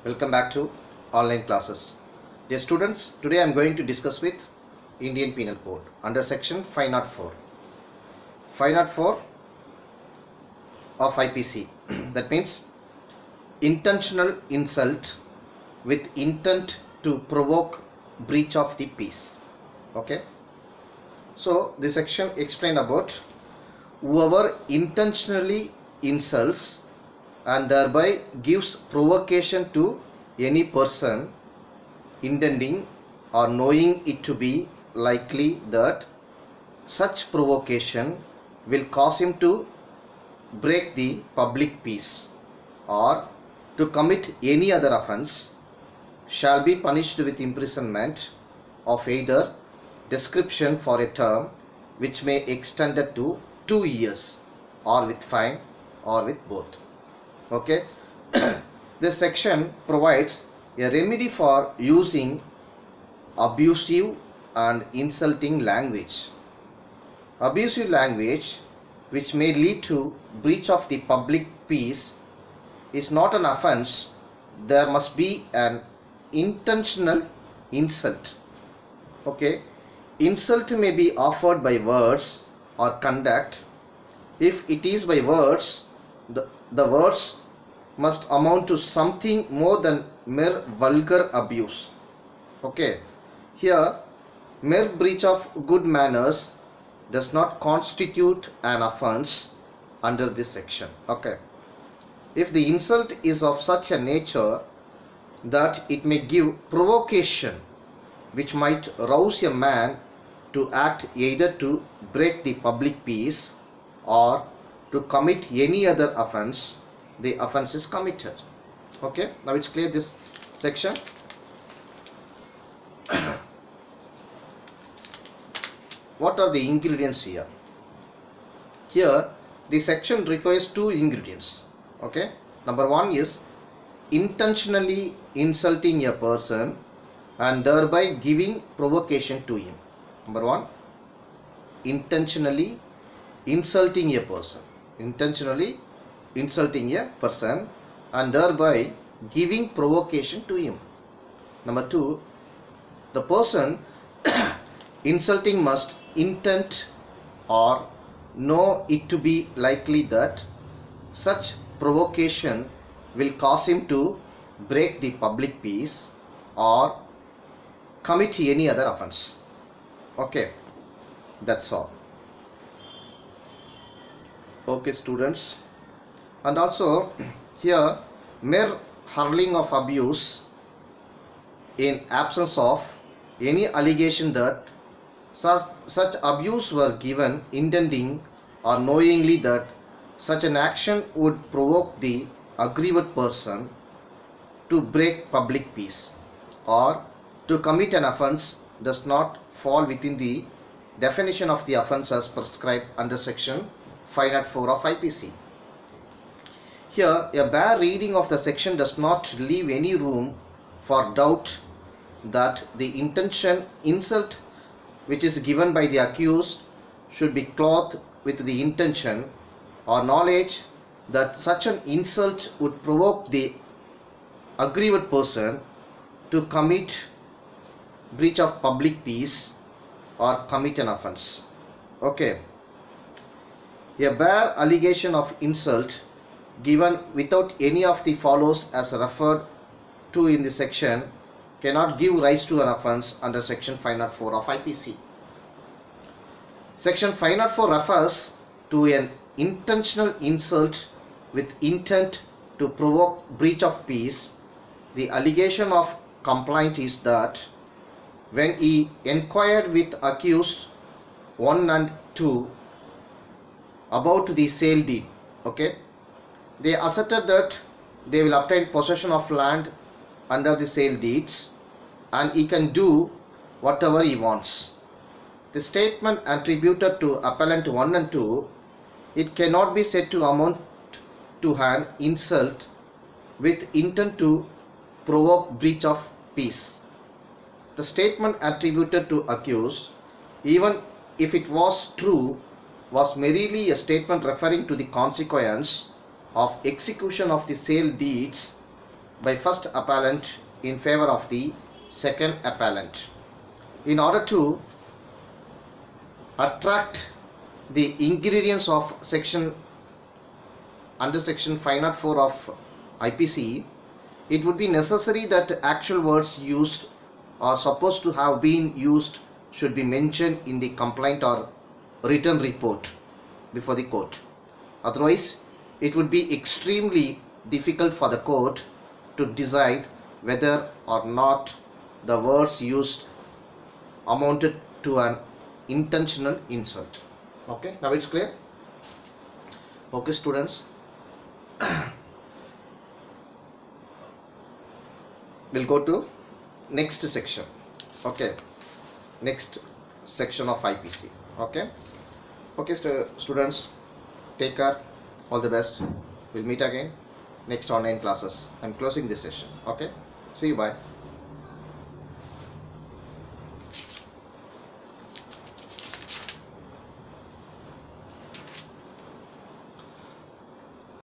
Welcome back to online classes. Dear students, today I am going to discuss with Indian Penal Code under section 504. 504 of IPC. That means intentional insult with intent to provoke breach of the peace. Okay. So this section explained about whoever intentionally insults and thereby gives provocation to any person intending or knowing it to be likely that such provocation will cause him to break the public peace or to commit any other offence shall be punished with imprisonment of either description for a term which may extend to 2 years or with fine or with both. Okay. This section provides a remedy for using abusive and insulting language. Abusive language which may lead to breach of the public peace is not an offence. There must be an intentional insult. Okay. Insult may be offered by words or conduct. If it is by words, the words must amount to something more than mere vulgar abuse. Okay. Here, mere breach of good manners does not constitute an offence under this section. Okay. If the insult is of such a nature that it may give provocation which might rouse a man to act either to break the public peace or to commit any other offence, the offence is committed. Okay, now it's clear this section. What are the ingredients here? Here the section requires 2 ingredients. Okay, number 1 is intentionally insulting a person and thereby giving provocation to him. Number 1, intentionally insulting a person. Intentionally insulting a person and thereby giving provocation to him. Number 2, the person insulting must intend or know it to be likely that such provocation will cause him to break the public peace or commit any other offence. Okay, that's all. Okay, students. And also here mere hurling of abuse in absence of any allegation that such abuse were given intending or knowingly that such an action would provoke the aggrieved person to break public peace or to commit an offence does not fall within the definition of the offence as prescribed under section 504 of IPC. Here, a bare reading of the section does not leave any room for doubt that the intention insult which is given by the accused should be clothed with the intention or knowledge that such an insult would provoke the aggrieved person to commit breach of public peace or commit an offence. Okay. A bare allegation of insult given without any of the follows as referred to in the section cannot give rise to an offence under section 504 of IPC. Section 504 refers to an intentional insult with intent to provoke breach of peace. The allegation of complaint is that when he inquired with accused 1 and 2 about the sale deed, okay, they asserted that they will obtain possession of land under the sale deeds and he can do whatever he wants. The statement attributed to appellant 1 and 2, it cannot be said to amount to an insult with intent to provoke breach of peace. The statement attributed to accused, even if it was true, was merely a statement referring to the consequence of execution of the sale deeds by first appellant in favor of the second appellant. In order to attract the ingredients of under section 504 of IPC, it would be necessary that actual words used or supposed to have been used should be mentioned in the complaint or written report before the court. Otherwise, it would be extremely difficult for the court to decide whether or not the words used amounted to an intentional insult. Okay, now it's clear. Okay, students, we'll go to next section. Okay, next section of IPC. Okay, students, take care, all the best. We'll meet again next online classes. I'm closing this session. Okay, see you, bye.